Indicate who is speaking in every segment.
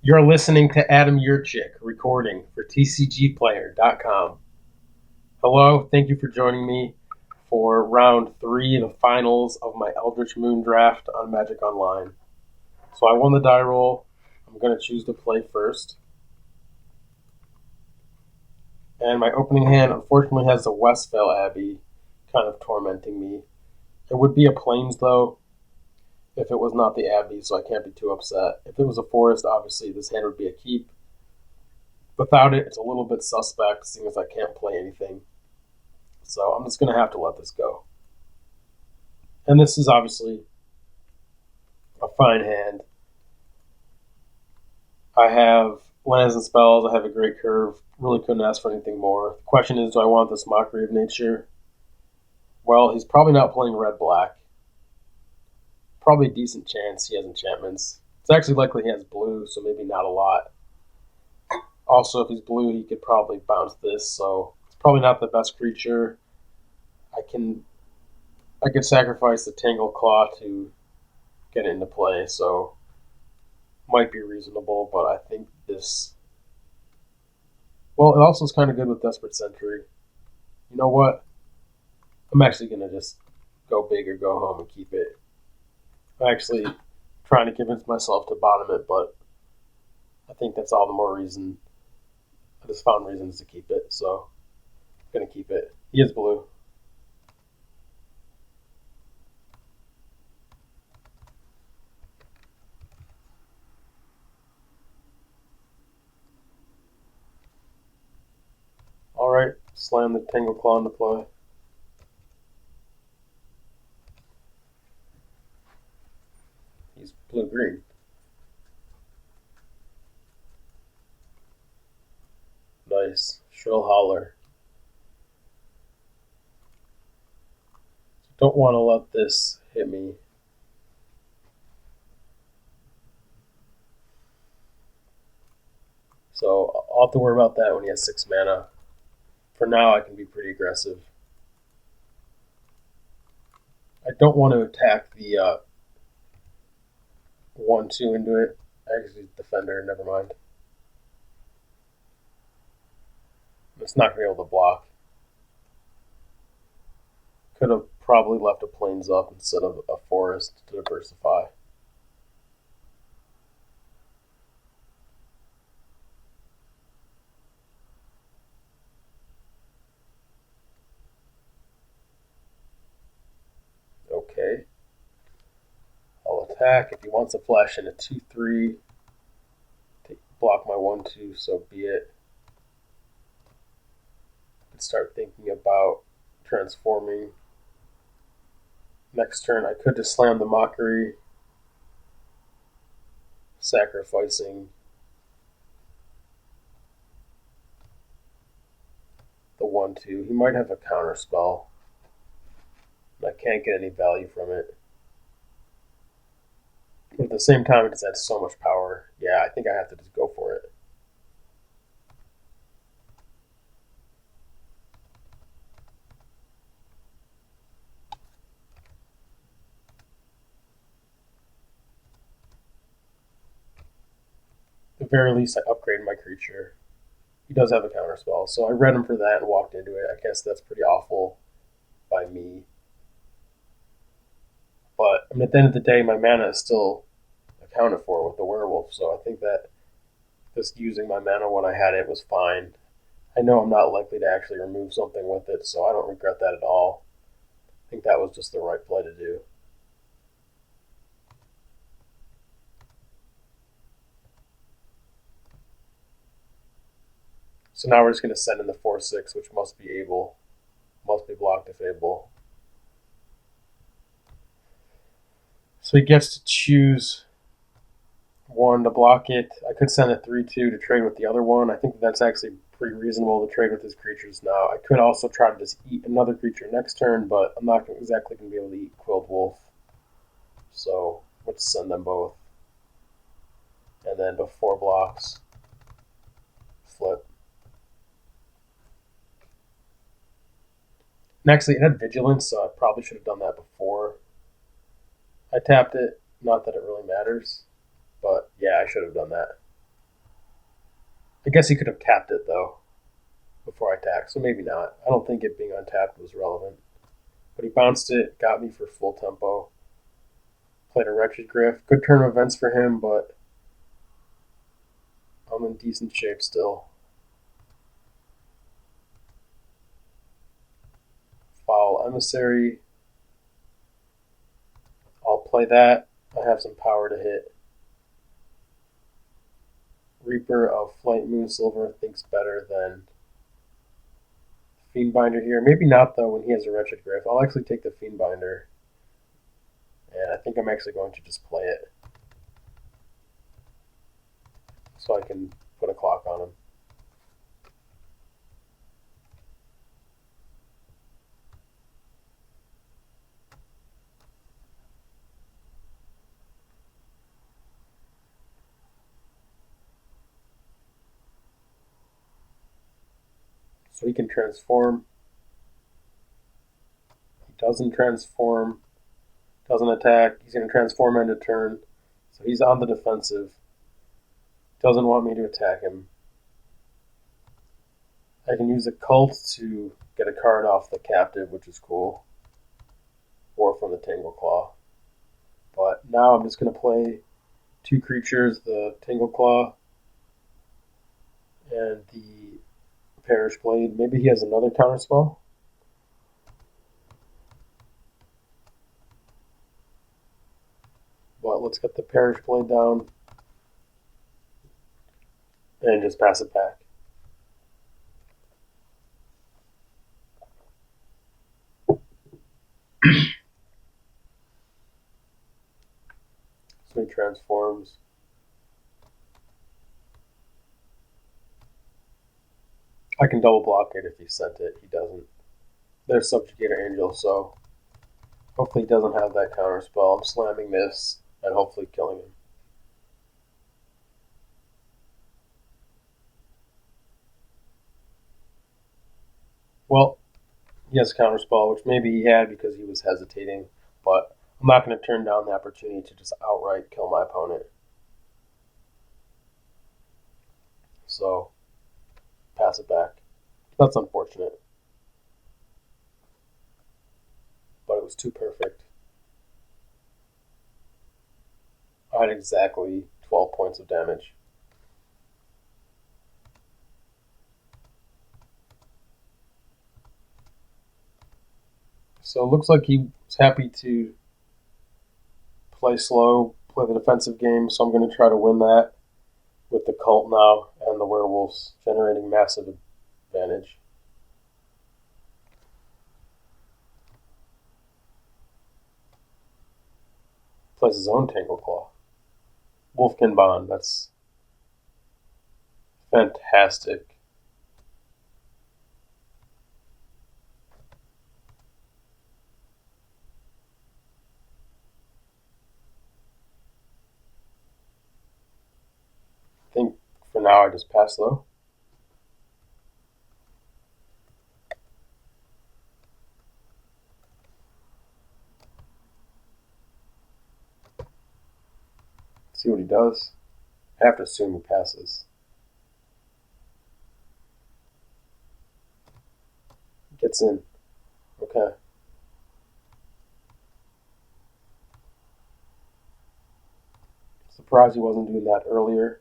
Speaker 1: You're listening to Adam Yurchick recording for TCGplayer.com. Hello, thank you for joining me for round 3, the finals of my Eldritch Moon draft on Magic Online. So I won the die roll. I'm going to choose to play first. And my opening hand unfortunately has the Westvale Abbey kind of tormenting me. It would be a Plains though if it was not the Abbey, so I can't be too upset. If it was a Forest, obviously this hand would be a keep. Without it, it's a little bit suspect, seeing as I can't play anything. So I'm just going to have to let this go. And this is obviously a fine hand. I have lands and spells. I have a great curve. Really couldn't ask for anything more. The question is, do I want this Mockery of Nature? Well, he's probably not playing red-black. Probably a decent chance he has enchantments. It's actually likely he has blue, so maybe not a lot. Also, if he's blue, he could probably bounce this, so it's probably not the best creature. I could sacrifice the Tangle Claw to get it into play, so might be reasonable, but I think this... Well, it also is kind of good with Desperate Sentry. You know what? I'm actually going to just go big or go home and keep it. I'm actually trying to convince myself to bottom it, but I think that's all the more reason. I just found reasons to keep it, so I'm going to keep it. He is blue. Alright, slam the Tangle Claw into play. He's blue-green. Nice. Shrill Howler. Don't want to let this hit me. So I'll have to worry about that when he has 6 mana. For now, I can be pretty aggressive. I don't want to attack the 1-2 into it. Actually, Defender, never mind. It's not going to be able to block. Could have probably left a Plains up instead of a Forest to diversify. Okay. I'll attack. If he wants to flash in a 2-3 to block my 1-2, so be it. I could start thinking about transforming. Next turn, I could just slam the Mockery, sacrificing the 1-2. He might have a counter spell. I can't get any value from it. But at the same time, it just adds so much power. Yeah, I think I have to just go for it. At the very least, I upgrade my creature. He does have a counter spell, so I read him for that and walked into it. I guess that's pretty awful by me. But I mean, at the end of the day, my mana is still accounted for with the werewolf, so I think that just using my mana when I had it was fine. I know I'm not likely to actually remove something with it, so I don't regret that at all. I think that was just the right play to do. So now we're just going to send in the 4-6, which must be blocked if able. So he gets to choose one to block it. I could send a 3-2 to trade with the other one. I think that's actually pretty reasonable to trade with his creatures now. I could also try to just eat another creature next turn, but I'm not exactly going to be able to eat Quilled Wolf. So let's send them both. And then before blocks, flip. And actually, it had Vigilance, so I probably should have done that before I tapped it. Not that it really matters, but yeah, I should have done that. I guess he could have tapped it though before I attacked, so maybe not. I don't think it being untapped was relevant. But he bounced it, got me for full tempo. Played a Wretched Griff. Good turn of events for him, but I'm in decent shape still. Foul Emissary. I'll play that. I have some power to hit. Reaper of Flight Moonsilver thinks better than Fiendbinder here. Maybe not, though, when he has a Wretched Griff. I'll actually take the Fiendbinder. And I think I'm actually going to just play it. So I can put a clock on him. So he can transform. He doesn't transform. Doesn't attack. He's going to transform end of turn. So he's on the defensive. Doesn't want me to attack him. I can use a cult to get a card off the captive, which is cool. Or from the Tangle Claw. But now I'm just going to play two creatures, the Tangle Claw and the Perish Blade. Maybe he has another counterspell. But let's get the Perish Blade down and just pass it back. So he transforms. I can double block it if he sent it. He doesn't. There's Subjugator Angel, so hopefully he doesn't have that counterspell. I'm slamming this and hopefully killing him. Well, he has counterspell, which maybe he had because he was hesitating, but I'm not going to turn down the opportunity to just outright kill my opponent. So, pass it back. That's unfortunate. But it was too perfect. I had exactly 12 points of damage. So it looks like he was happy to play slow, play the defensive game, so I'm going to try to win that with the cult now and the werewolves generating massive advantage. Plays his own Tangle Claw. Wolfkin Bond, that's fantastic. I think for now I just pass though. See what he does. I have to assume he passes. Gets in. Okay. Surprised he wasn't doing that earlier.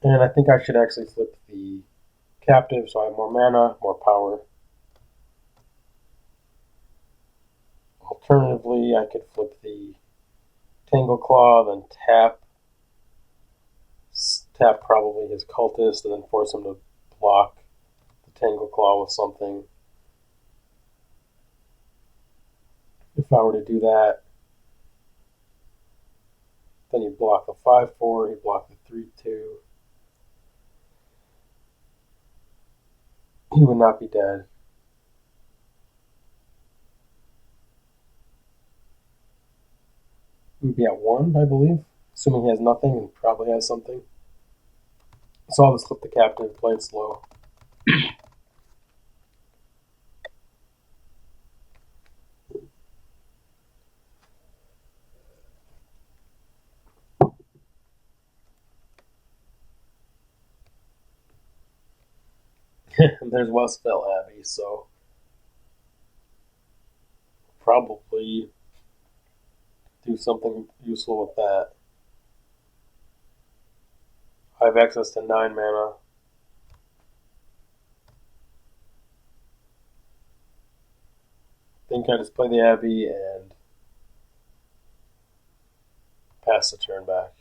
Speaker 1: And I think I should actually flip the captive so I have more mana, more power. Alternatively, I could flip the Tangle Claw, then tap probably his cultist, and then force him to block the Tangle Claw with something. If I were to do that, then you block the 5/4, you block the 3/2. He would not be dead. He would be at 1, I believe, assuming he has nothing and probably has something. So I'll just flip the captive, play it slow. There's Westvale Abbey, so probably do something useful with that. I have access to 9 mana. I think I just play the Abbey and pass the turn back.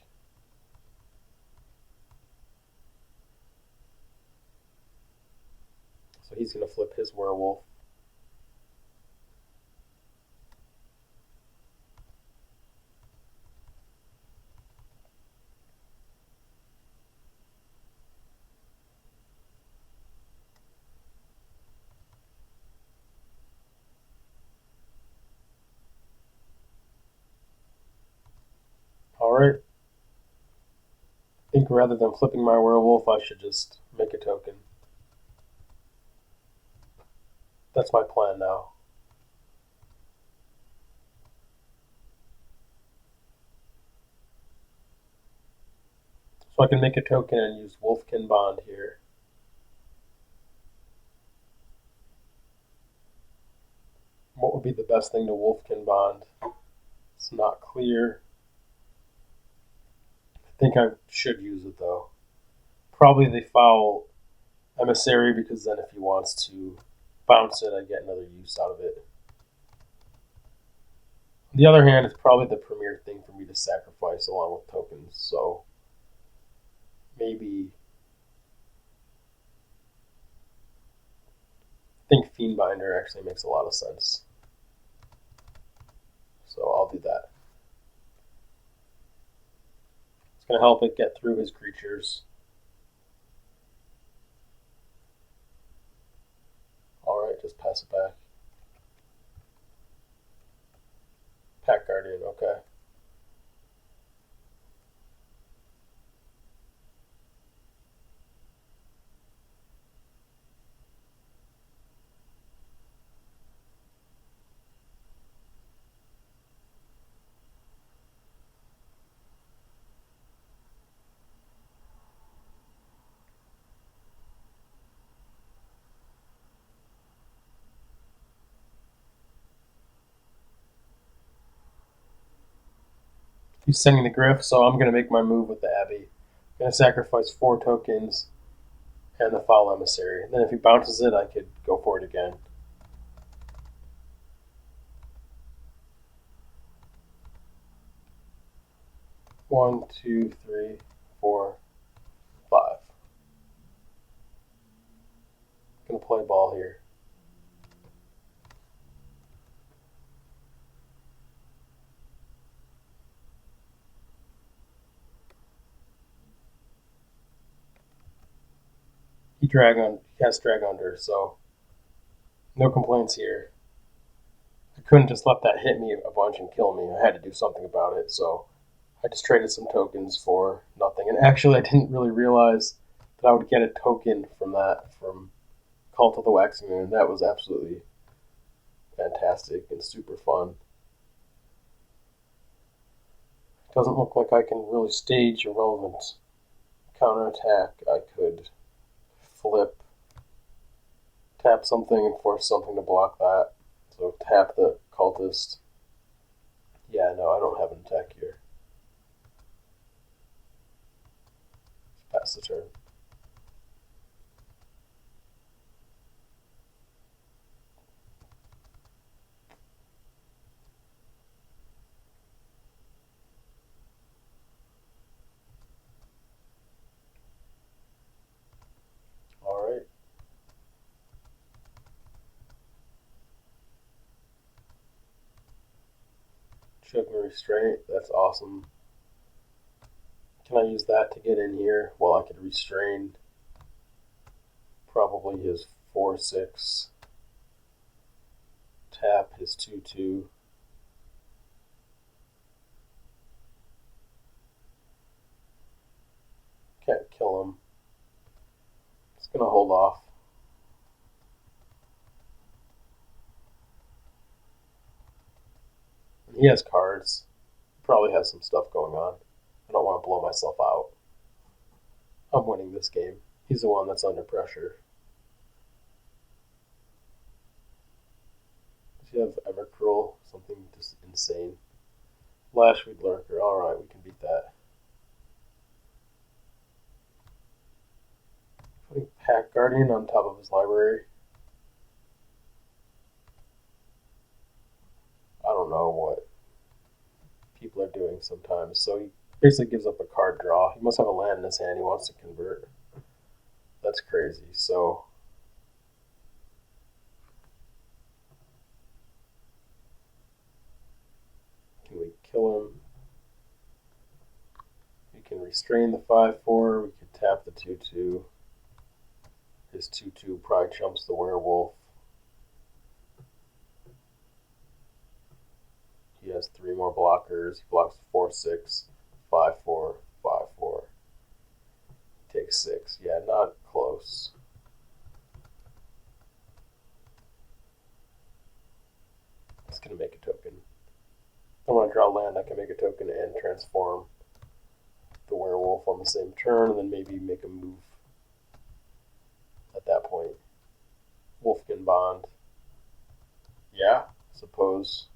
Speaker 1: So he's going to flip his werewolf. Alright. I think rather than flipping my werewolf, I should just make a token. That's my plan now. So I can make a token and use Wolfkin Bond here. What would be the best thing to Wolfkin Bond? It's not clear. I think I should use it though. Probably the Foul Emissary, because then if he wants to bounce it, I get another use out of it. On the other hand, it's probably the premier thing for me to sacrifice along with tokens, so maybe I think Fiendbinder actually makes a lot of sense. So I'll do that. It's going to help it get through his creatures. Alright, just pass it back. Pack Guardian, okay. He's sending the Griff, so I'm going to make my move with the Abbey. I'm going to sacrifice 4 tokens and the Foul Emissary. And then if he bounces it, I could go for it again. One, two, three, 4, 5. Gonna play ball here. He has Drag Under, so no complaints here. I couldn't just let that hit me a bunch and kill me. I had to do something about it, so I just traded some tokens for nothing. And actually, I didn't really realize that I would get a token from that, from Cult of the Waxing Moon. That was absolutely fantastic and super fun. Doesn't look like I can really stage a relevant counterattack. I could flip, tap something, and force something to block that. So tap the Cultist. Yeah, no, I don't have an attack here. Pass the turn. Alright. Chugma Restraint, that's awesome. Can I use that to get in here? Well, I could restrain probably his 4/6, tap his 2/2. Can't kill him. Just gonna hold off. He has cards. He probably has some stuff going on. I don't want to blow myself out. I'm winning this game. He's the one that's under pressure. Does he have Evercruel? Something just insane. Lashweed Lurker. Alright, we can beat that. Putting Pack Guardian on top of his library. I don't know what people are doing sometimes. So he basically gives up a card draw. He must have a land in his hand he wants to convert. That's crazy. So can we kill him? We can restrain the 5/4. We can tap the 2/2. His 2/2 probably trumps the werewolf. He has 3 more blockers. He blocks 4/6, 5/4, 5/4. Takes 6. Yeah, not close. It's gonna make a token. If I want to draw land, I can make a token and transform the werewolf on the same turn, and then maybe make a move at that point. Wolfkin Bond. Yeah, suppose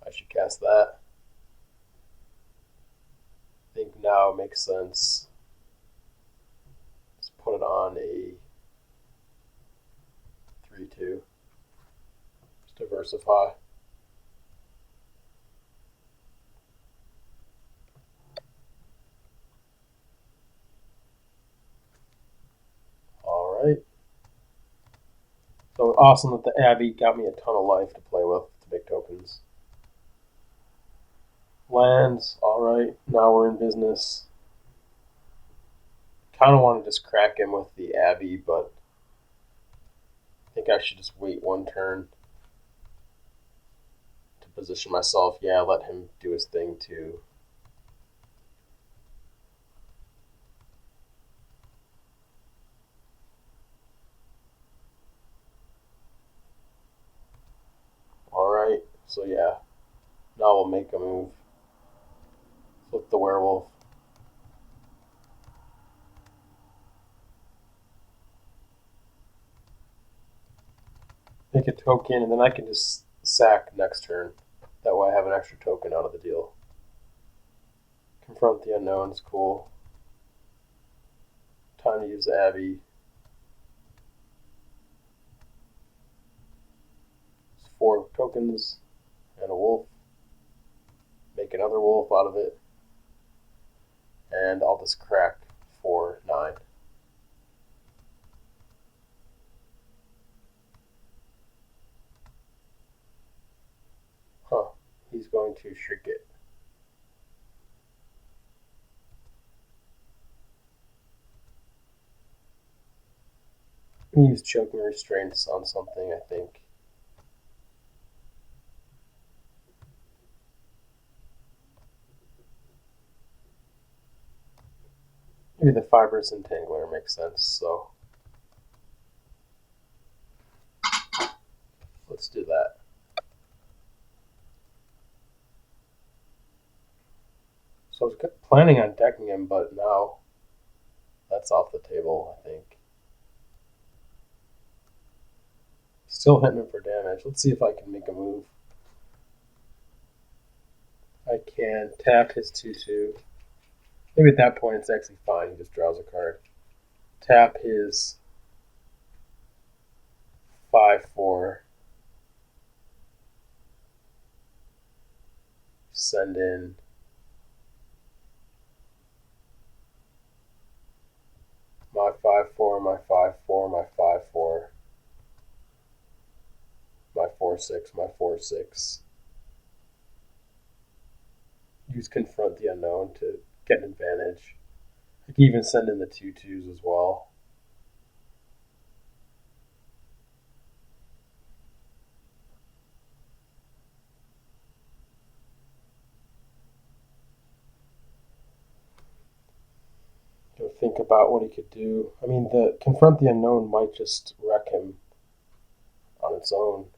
Speaker 1: I should cast that. I think now it makes sense. Let's put it on a 3/2. Just diversify. Alright. So awesome that the Abbey got me a ton of life to play with to make tokens. Lands, alright, now we're in business. Kind of want to just crack him with the Abbey, but I think I should just wait one turn to position myself. Yeah, let him do his thing too. Alright, so yeah, now we'll make a move. Flip the werewolf. Make a token, and then I can just sack next turn. That way I have an extra token out of the deal. Confront the Unknown is cool. Time to use the Abbey. It's 4 tokens and a wolf. Make another wolf out of it. And I'll just crack for 9. Huh. He's going to shrink it. Use choking restraints on something, I think. Maybe the Fibrous Entangler makes sense, so let's do that. So I was planning on decking him, but now that's off the table, I think. Still hitting him for damage. Let's see if I can make a move. I can tap his 2/2. Maybe at that point it's actually fine. He just draws a card. Tap his 5/4. Send in my 5/4, my 5/4, my 5/4, my 4/6, my 4/6. Use Confront the Unknown to get an advantage. I can even send in the 2/2s as well. Think about what he could do. I mean, the Confront the Unknown might just wreck him on its own.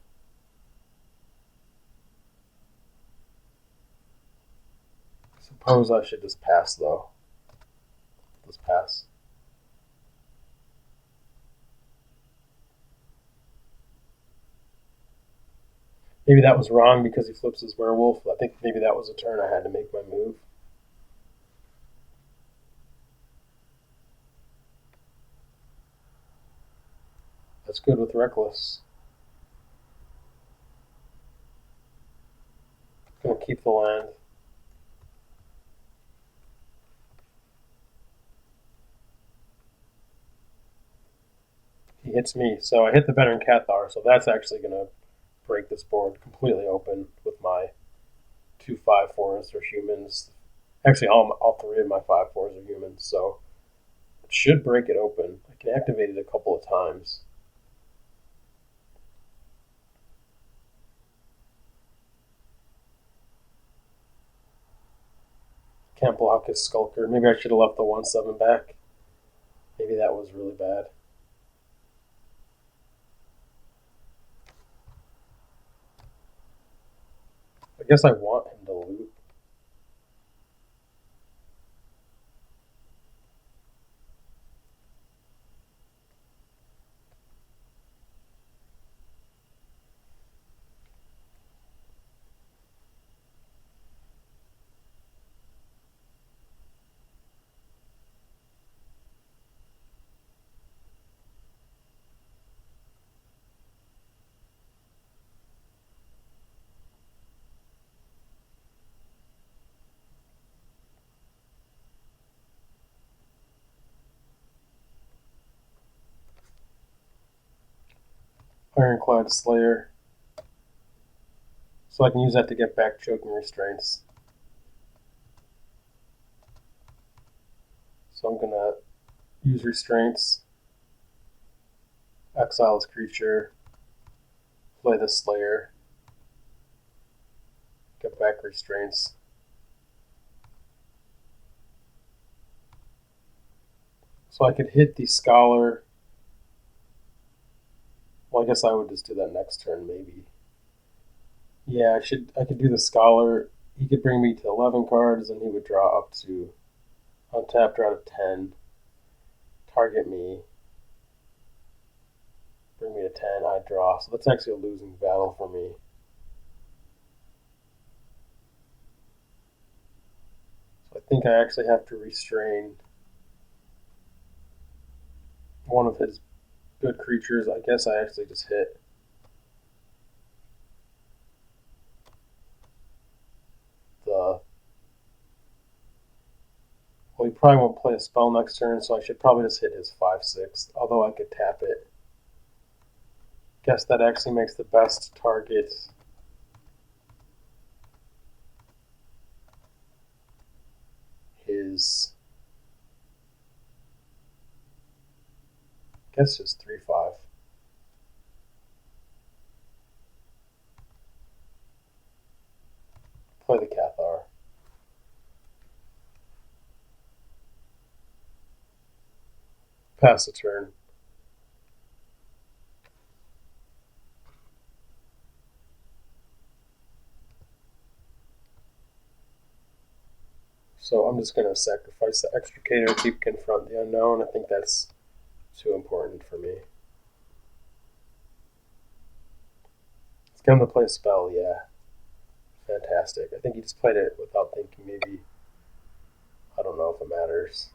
Speaker 1: Suppose I should just pass, though. Just pass. Maybe that was wrong because he flips his werewolf. I think maybe that was a turn I had to make my move. That's good with Reckless. Gonna keep the land. He hits me, so I hit the veteran Cathar, so that's actually gonna break this board completely open with my 2 5/4s are humans. Actually, all three of my 5/4s are humans, so it should break it open. I can activate it a couple of times. Can't block his Skulker. Maybe I should have left the 1/7 back. Maybe that was really bad. I guess I want him to loot. Ironclad Slayer. So I can use that to get back choking restraints. So I'm gonna use restraints, exile this creature, play the Slayer, get back restraints. So I could hit the Scholar. Well, I guess I would just do that next turn, maybe. Yeah, I could do the Scholar. He could bring me to 11 cards, and he would draw up to untap, draw to 10, target me, bring me to 10, I draw. So that's actually a losing battle for me. So I think I actually have to restrain one of his good creatures. I guess I actually just hit. Well, he probably won't play a spell next turn, so I should probably just hit his 5/6, although I could tap it. Guess that actually makes the best target his, I guess his 3/5. Play the Cathar. Pass the turn. So I'm just going to sacrifice the Extricator, keep Confront the Unknown. I think that's too important for me. It's going to play a spell, yeah. Fantastic. I think he just played it without thinking, maybe. I don't know if it matters.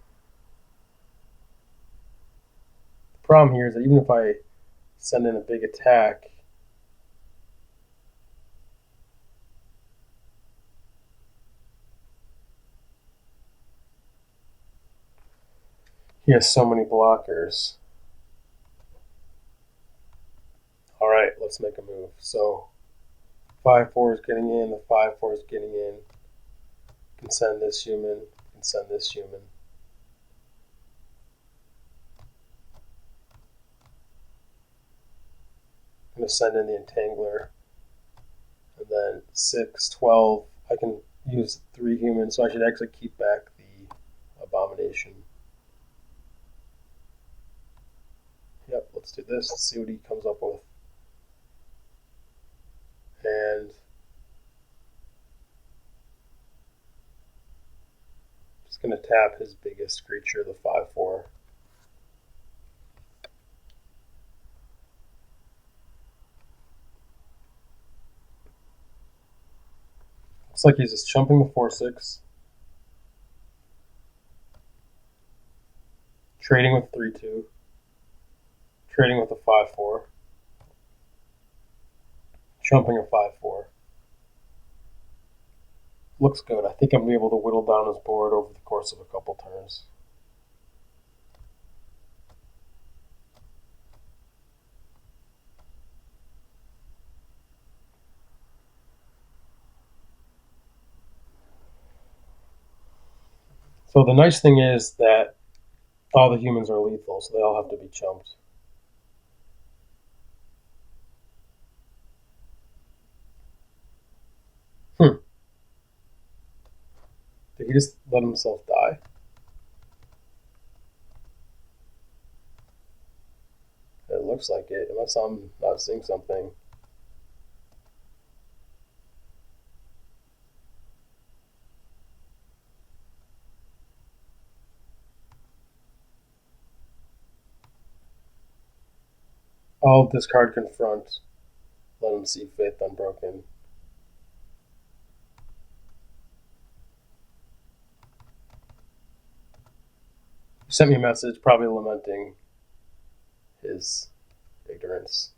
Speaker 1: The problem here is that even if I send in a big attack, he has so many blockers. All right, let's make a move. So 5/4 is getting in, the 5/4 is getting in. Can send this human, can send this human. I'm going to send in the Entangler. And then 6, 12. I can use 3 humans, so I should actually keep back the Abomination. Yep, let's do this. Let's see what he comes up with. And just going to tap his biggest creature, the 5/4. Looks like he's just chumping the 4/6. Trading with 3/2. Trading with a 5/4. Chumping a 5/4. Looks good. I think I'm going to be able to whittle down his board over the course of a couple turns. So the nice thing is that all the humans are lethal, so they all have to be chumped. Did he just let himself die? It looks like it, unless I'm not seeing something. I'll discard Confront. Let him see Faith Unbroken. He sent me a message, probably lamenting his ignorance.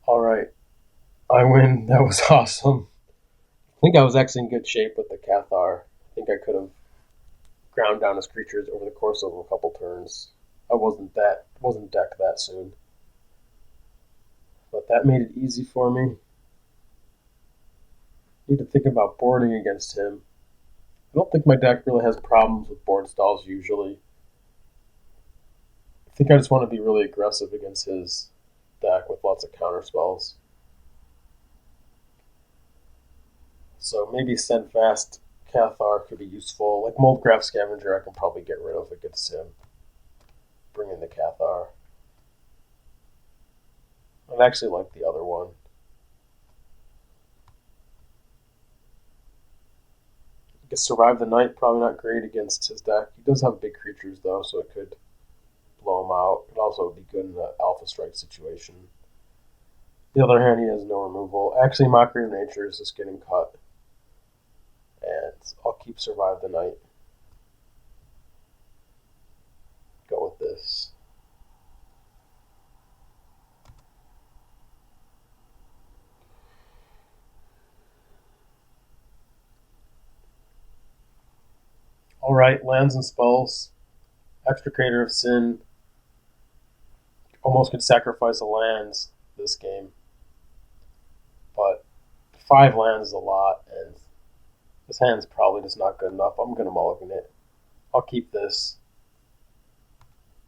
Speaker 1: Alright. I win. That was awesome. I think I was actually in good shape with the Cathar. I think I could have ground down his creatures over the course of a couple turns. I wasn't decked that soon. But that made it easy for me. Need to think about boarding against him. I don't think my deck really has problems with board stalls usually. I think I just want to be really aggressive against his deck with lots of counter spells. So maybe Steadfast Cathar could be useful. Like Moldcraft Scavenger I can probably get rid of against him. Bring in the Cathar. I actually like the other one. I guess Survive the Night, probably not great against his deck. He does have big creatures though, so it could blow him out. It also would be good in the Alpha Strike situation. On the other hand, he has no removal. Actually, Mockery of Nature is just getting cut. And I'll keep Survive the Night. Go with this. Alright, lands and spells. Extricator of Sin. Almost could sacrifice a lands this game. But 5 lands is a lot, and this hand's probably just not good enough. I'm going to mulligan it. I'll keep this.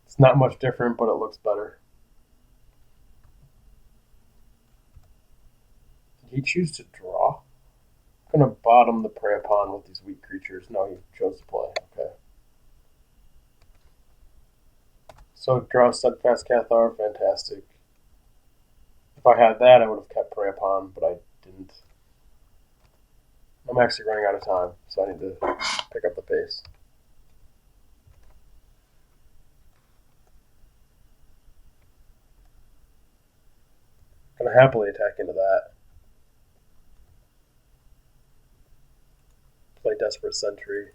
Speaker 1: It's not much different, but it looks better. Did he choose to draw? I'm going to bottom the Prey Upon with these weak creatures. No, he chose to play. Okay. So draw Steadfast Cathar, fantastic. If I had that, I would have kept Prey Upon, but I didn't. I'm actually running out of time, so I need to pick up the pace. I'm going to happily attack into that. Play Desperate Sentry.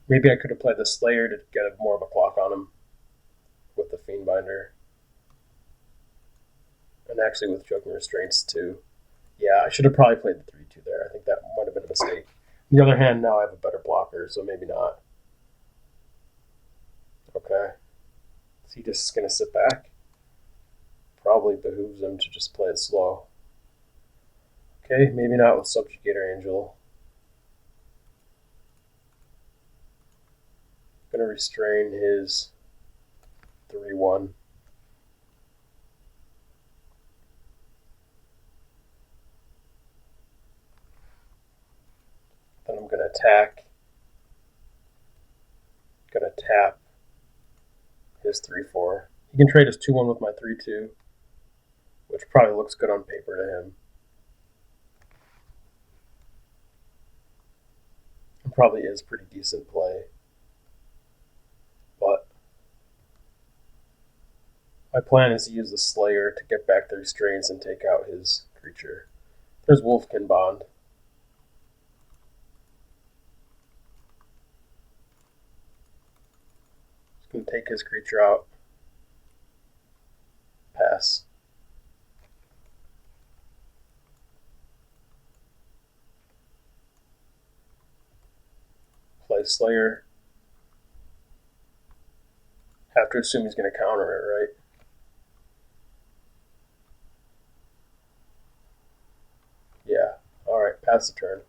Speaker 1: Maybe I could have played the Slayer to get more of a clock on him with the Fiendbinder. And actually with Choking Restraints too. Yeah, I should have probably played the 3/2 there. I think that might have been a mistake. On the other hand, now I have a better blocker, so maybe not. Okay. Is he just going to sit back? Probably behooves him to just play it slow. Okay, maybe not with Subjugator Angel. Going to restrain his 3/1. Then I'm going to attack. Going to tap his 3/4. He can trade his 2/1 with my 3/2, which probably looks good on paper to him. It probably is pretty decent play. But My plan is to use the Slayer to get back the restraints and take out his creature. There's Wolfkin Bond. Just going to take his creature out. Pass. Play Slayer. Have to assume he's going to counter it, right? Yeah. Alright, pass the turn.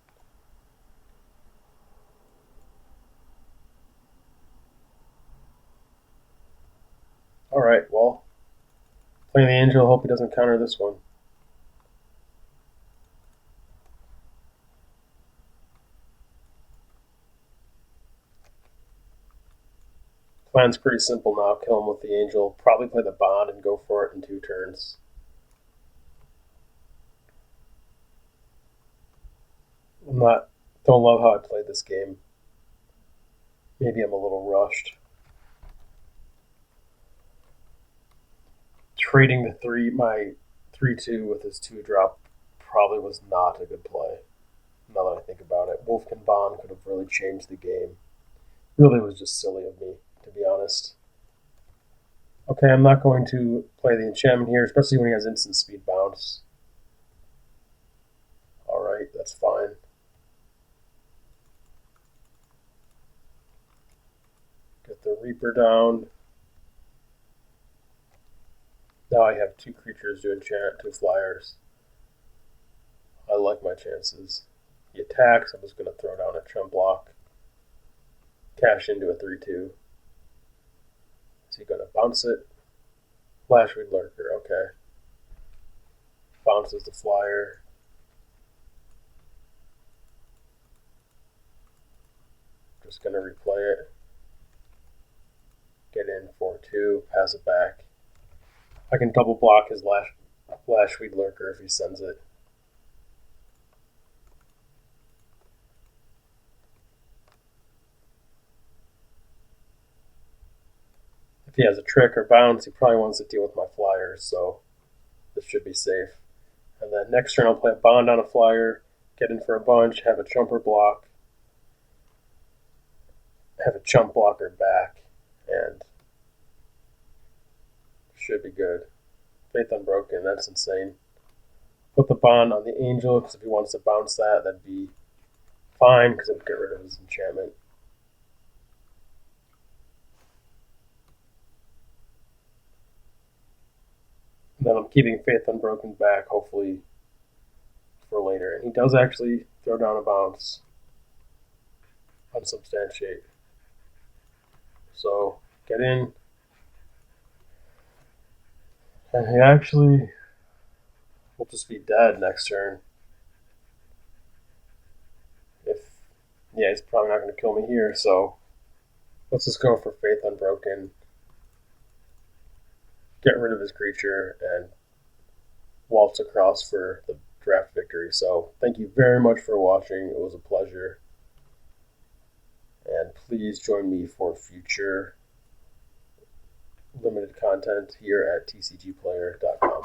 Speaker 1: Alright, well, playing the Angel, hope he doesn't counter this one. Plan's pretty simple now. Kill him with the Angel. Probably play the Bond and go for it in 2 turns. Don't love how I played this game. Maybe I'm a little rushed. Trading my 3/2 with his 2-drop probably was not a good play. Now that I think about it, Wolfkin Bond could have really changed the game. Really was just silly of me, to be honest. Okay, I'm not going to play the enchantment here, especially when he has instant speed bounce. Alright, that's fine. Get the Reaper down. Now I have 2 creatures to enchant, 2 flyers. I like my chances. He attacks, I'm just going to throw down a chump block. Cash into a 3/2. Is he going to bounce it? Flashweed Lurker, okay. Bounces the flyer. Just going to replay it. Get in for 2, pass it back. I can double block his Flashweed Lurker if he sends it. If he has a trick or bounce, he probably wants to deal with my flyers, so this should be safe. And then next turn I'll play a Bond on a flyer, get in for a bunch, have a Chumper block, have a Chump blocker back, and should be good. Faith Unbroken, that's insane. Put the Bond on the Angel, because if he wants to bounce that, that'd be fine, because it would get rid of his enchantment. And then I'm keeping Faith Unbroken back, hopefully, for later. And he does actually throw down a bounce. Unsubstantiate. So, get in. And he actually will just be dead next turn. Yeah, he's probably not going to kill me here, so let's just go for Faith Unbroken. Get rid of his creature and waltz across for the draft victory. So thank you very much for watching. It was a pleasure. And please join me for future limited content here at tcgplayer.com.